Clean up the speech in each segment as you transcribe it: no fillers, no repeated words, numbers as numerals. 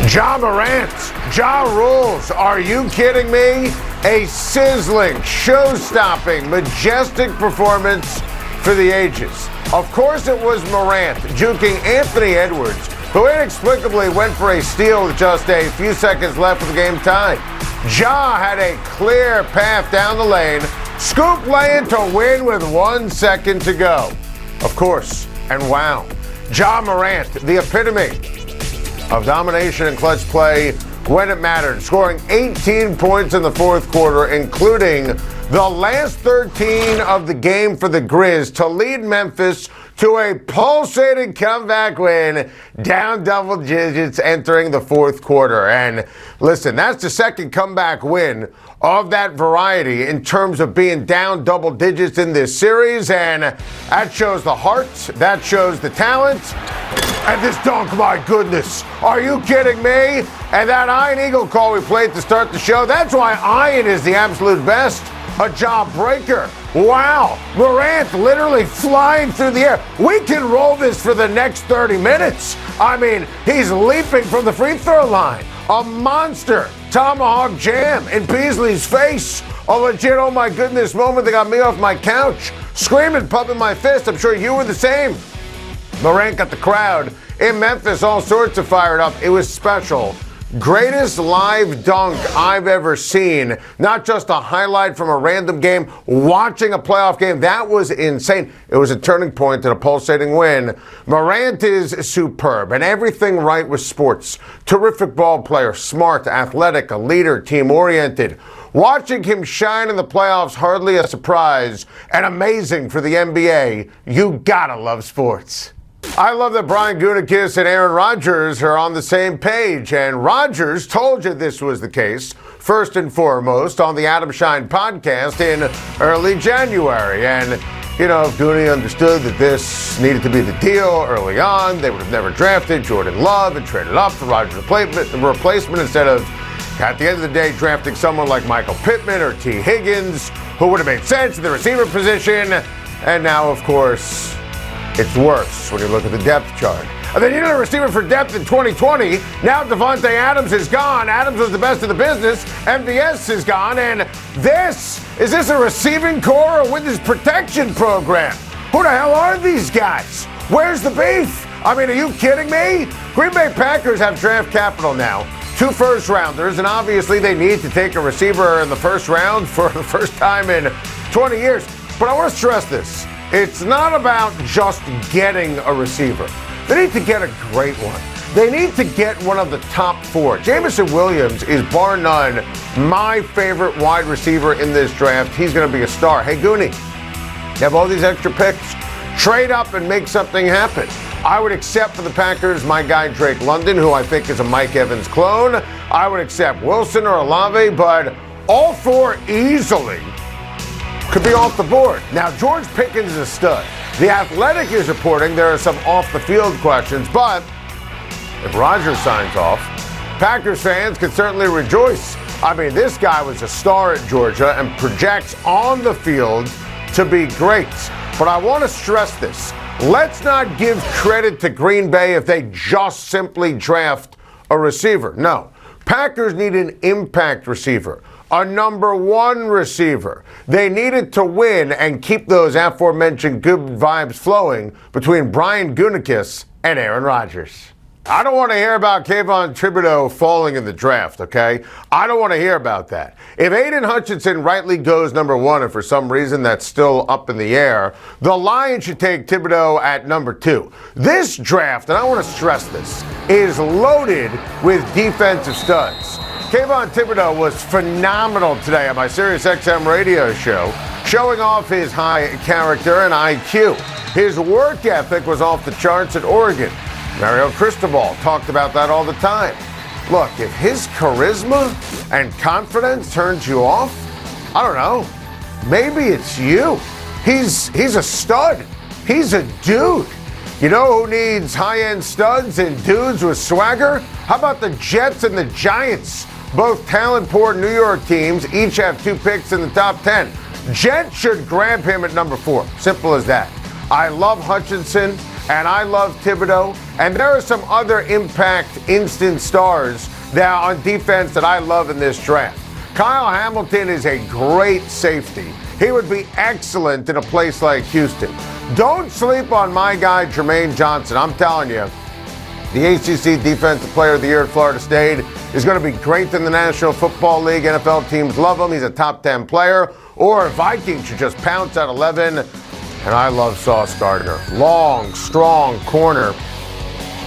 Ja Morant, Ja rules. Are you kidding me? A sizzling, show-stopping, majestic performance for the ages. Of course it was Morant juking Anthony Edwards, who inexplicably went for a steal with just a few seconds left of the game time. Ja had a clear path down the lane, scoop lane to win with 1 second to go. Of course, and wow, Ja Morant, the epitome of domination and clutch play when it mattered, scoring 18 points in the fourth quarter, including the last 13 of the game for the Grizz to lead Memphis to a pulsating comeback win, down double digits entering the fourth quarter. And listen, that's the second comeback win of that variety in terms of being down double digits in this series, and that shows the heart, that shows the talent. And this dunk, my goodness, are you kidding me? And that Iron Eagle call we played to start the show, that's why Iron is the absolute best. A jawbreaker. Wow. Morant literally flying through the air. We can roll this for the next 30 minutes. I mean, he's leaping from the free throw line. A monster tomahawk jam in Beasley's face. A legit, oh my goodness moment that got me off my couch, screaming, pumping my fist. I'm sure you were the same. Morant got the crowd in Memphis all sorts of fired up. It was special. Greatest live dunk I've ever seen. Not just a highlight from a random game, watching a playoff game. That was insane. It was a turning point and a pulsating win. Morant is superb and everything right with sports. Terrific ball player, smart, athletic, a leader, team-oriented. Watching him shine in the playoffs, hardly a surprise, and amazing for the NBA. You gotta love sports. I love that Brian Gutekunst and Aaron Rodgers are on the same page, and Rodgers told you this was the case, first and foremost, on the Adam Schein podcast in early January. And, you know, if Goonie understood that this needed to be the deal early on, they would have never drafted Jordan Love and traded up for Rodgers' replacement instead of, at the end of the day, drafting someone like Michael Pittman or T. Higgins, who would have made sense in the receiver position. And now, of course, it's worse when you look at the depth chart. And they needed a receiver for depth in 2020. Now Devontae Adams is gone. Adams was the best in the business. MVS is gone. And is this a receiving core or with his protection program? Who the hell are these guys? Where's the beef? I mean, are you kidding me? Green Bay Packers have draft capital now. 2 first-rounders, and obviously they need to take a receiver in the first round for the first time in 20 years. But I want to stress this. It's not about just getting a receiver. They need to get a great one. They need to get one of the top 4. Jameson Williams is bar none my favorite wide receiver in this draft. He's going to be a star. Hey, Goonie, you have all these extra picks. Trade up and make something happen. I would accept for the Packers my guy Drake London, who I think is a Mike Evans clone. I would accept Wilson or Olave, but all 4 easily could be off the board. Now, George Pickens is a stud. The Athletic is reporting there are some off-the-field questions, but if Rodgers signs off, Packers fans can certainly rejoice. I mean, this guy was a star at Georgia and projects on the field to be great. But I want to stress this. Let's not give credit to Green Bay if they just simply draft a receiver. No. Packers need an impact receiver. A number 1 receiver. They needed to win and keep those aforementioned good vibes flowing between Brian Gutekunst and Aaron Rodgers. I don't want to hear about Kayvon Thibodeaux falling in the draft, okay? I don't want to hear about that. If Aiden Hutchinson rightly goes number 1, and for some reason that's still up in the air, the Lions should take Thibodeaux at number 2. This draft, and I want to stress this, is loaded with defensive studs. Kayvon Thibodeaux was phenomenal today on my SiriusXM radio show, showing off his high character and IQ. His work ethic was off the charts at Oregon. Mario Cristobal talked about that all the time. Look, if his charisma and confidence turns you off, I don't know, maybe it's you. He's a stud. He's a dude. You know who needs high-end studs and dudes with swagger? How about the Jets and the Giants? Both talent-poor New York teams each have 2 picks in the top 10. Jets should grab him at number 4. Simple as that. I love Hutchinson. and I love Thibodeaux. And there are some other impact instant stars that on defense that I love in this draft. Kyle Hamilton is a great safety. He would be excellent in a place like Houston. Don't sleep on my guy, Jermaine Johnson. I'm telling you, the ACC Defensive Player of the Year at Florida State is going to be great in the National Football League. NFL teams love him. He's a top 10 player. Or Vikings should just pounce at 11. And I love Sauce Gardner. Long, strong corner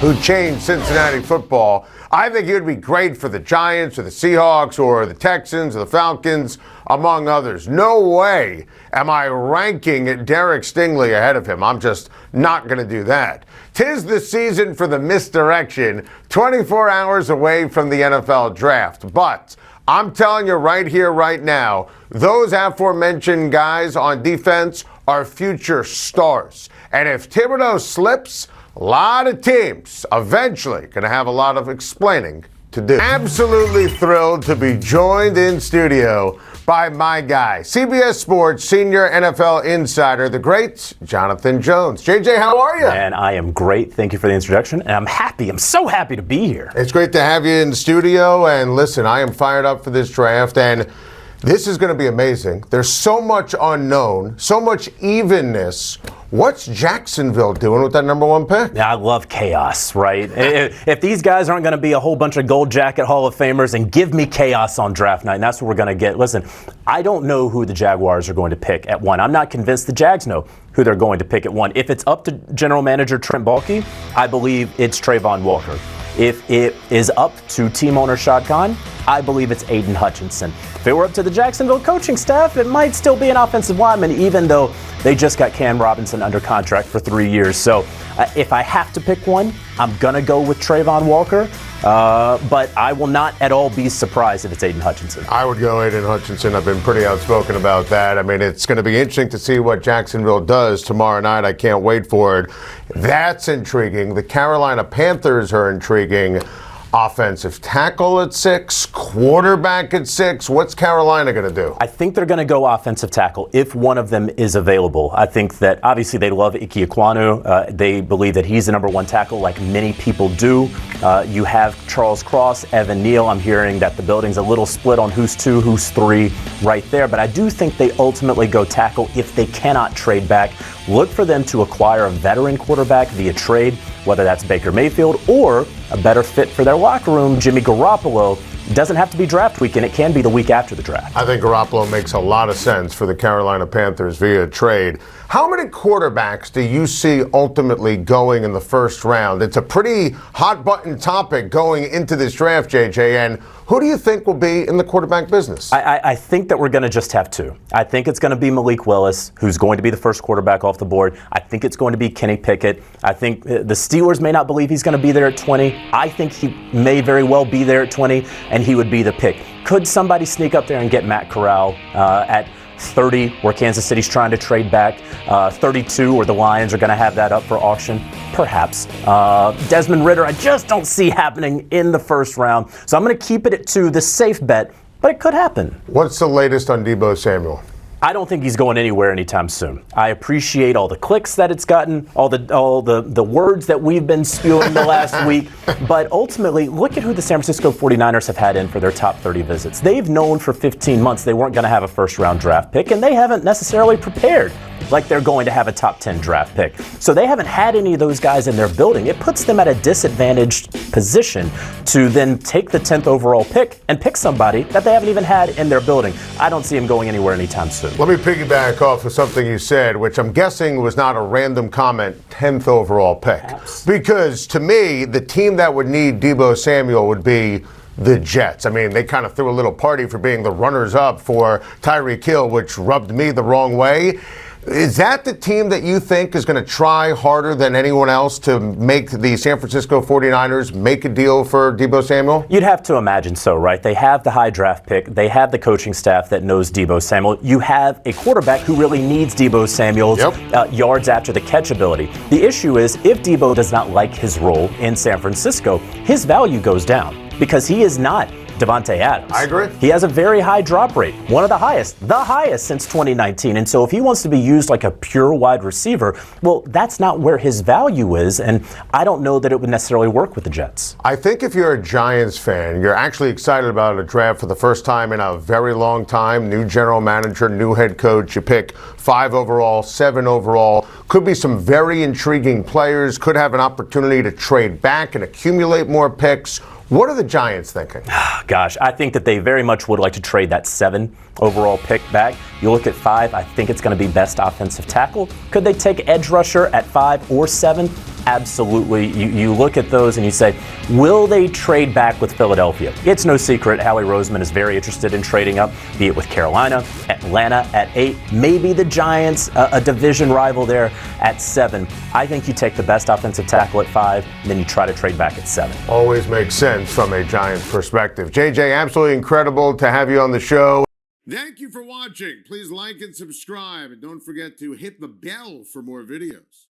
who changed Cincinnati football. I think he would be great for the Giants or the Seahawks or the Texans or the Falcons, among others. No way am I ranking Derek Stingley ahead of him. I'm just not going to do that. 'Tis the season for the misdirection, 24 hours away from the NFL draft. But I'm telling you right here, right now, those aforementioned guys on defense are future stars. And if Thibodeaux slips, a lot of teams eventually going to have a lot of explaining to do. Absolutely thrilled to be joined in studio by my guy, CBS Sports senior NFL insider, the great Jonathan Jones. JJ, how are you? And I am great. Thank you for the introduction. And I'm happy. I'm so happy to be here. It's great to have you in the studio. And listen, I am fired up for this draft. And this is going to be amazing. There's so much unknown, so much evenness. What's Jacksonville doing with that number one pick? I love chaos, right? If these guys aren't going to be a whole bunch of gold jacket Hall of Famers, and give me chaos on draft night, and that's what we're going to get. Listen, I don't know who the Jaguars are going to pick at 1. I'm not convinced the Jags know who they're going to pick at 1. If it's up to general manager Trent Baalke, I believe it's Trayvon Walker. If it is up to team owner Shad Khan, I believe it's Aiden Hutchinson. If it were up to the Jacksonville coaching staff, it might still be an offensive lineman, even though they just got Cam Robinson under contract for 3 years. So if I have to pick one, I'm going to go with Trayvon Walker. But I will not at all be surprised if it's Aiden Hutchinson. I would go Aiden Hutchinson. I've been pretty outspoken about that. I mean, it's going to be interesting to see what Jacksonville does tomorrow night. I can't wait for it. That's intriguing. The Carolina Panthers are intriguing. Offensive tackle at 6, quarterback at 6. What's Carolina going to do? I think they're going to go offensive tackle if one of them is available. I think that obviously they love Ike Ekwonu. They believe that he's the number one tackle like many people do. You have Charles Cross, Evan Neal. I'm hearing that the building's a little split on who's 2, who's 3 right there. But I do think they ultimately go tackle if they cannot trade back. Look for them to acquire a veteran quarterback via trade, whether that's Baker Mayfield or a better fit for their locker room, Jimmy Garoppolo. It doesn't have to be draft weekend. It can be the week after the draft. I think Garoppolo makes a lot of sense for the Carolina Panthers via trade. How many quarterbacks do you see ultimately going in the first round? It's a pretty hot-button topic going into this draft, JJ, and who do you think will be in the quarterback business? I think that we're going to just have 2. I think it's going to be Malik Willis, who's going to be the first quarterback off the board. I think it's going to be Kenny Pickett. I think the Steelers may not believe he's going to be there at 20. I think he may very well be there at 20, and he would be the pick. Could somebody sneak up there and get Matt Corral at 30, where Kansas City's trying to trade back, 32, where the Lions are going to have that up for auction? Perhaps. Desmond Ridder, I just don't see happening in the first round. So I'm going to keep it at 2, the safe bet, but it could happen. What's the latest on Deebo Samuel? I don't think he's going anywhere anytime soon. I appreciate all the clicks that it's gotten, all the words that we've been spewing the last week, but ultimately, look at who the San Francisco 49ers have had in for their top 30 visits. They've known for 15 months they weren't going to have a first-round draft pick, and they haven't necessarily prepared like they're going to have a top 10 draft pick. So they haven't had any of those guys in their building. It puts them at a disadvantaged position to then take the 10th overall pick and pick somebody that they haven't even had in their building. I don't see him going anywhere anytime soon. Let me piggyback off of something you said, which I'm guessing was not a random comment, 10th overall pick. Perhaps. Because to me, the team that would need Deebo Samuel would be the Jets. I mean, they kind of threw a little party for being the runners-up for Tyreek Hill, which rubbed me the wrong way. Is that the team that you think is going to try harder than anyone else to make the San Francisco 49ers make a deal for Deebo Samuel? You'd have to imagine so, right? They have the high draft pick. They have the coaching staff that knows Deebo Samuel. You have a quarterback who really needs Deebo Samuel's yards after the catch ability. The issue is if Deebo does not like his role in San Francisco, his value goes down because he is not Davante Adams. I agree. He has a very high drop rate, one of the highest since 2019. And so if he wants to be used like a pure wide receiver, well, that's not where his value is, and I don't know that it would necessarily work with the Jets. I think if you're a Giants fan, you're actually excited about a draft for the first time in a very long time. New general manager, new head coach. You pick 5 overall, 7 overall. Could be some very intriguing players. Could have an opportunity to trade back and accumulate more picks. What are the Giants thinking? Gosh, I think that they very much would like to trade that 7 overall pick back. You look at 5, I think it's going to be best offensive tackle. Could they take edge rusher at 5 or 7? Absolutely. You look at those and you say, will they trade back with Philadelphia? It's no secret Howie Roseman is very interested in trading up, be it with Carolina, Atlanta at 8, maybe the Giants, a division rival there at 7. I think you take the best offensive tackle at 5, and then you try to trade back at 7. Always makes sense from a Giants perspective. JJ, absolutely incredible to have you on the show. Thank you for watching. Please like and subscribe, and don't forget to hit the bell for more videos.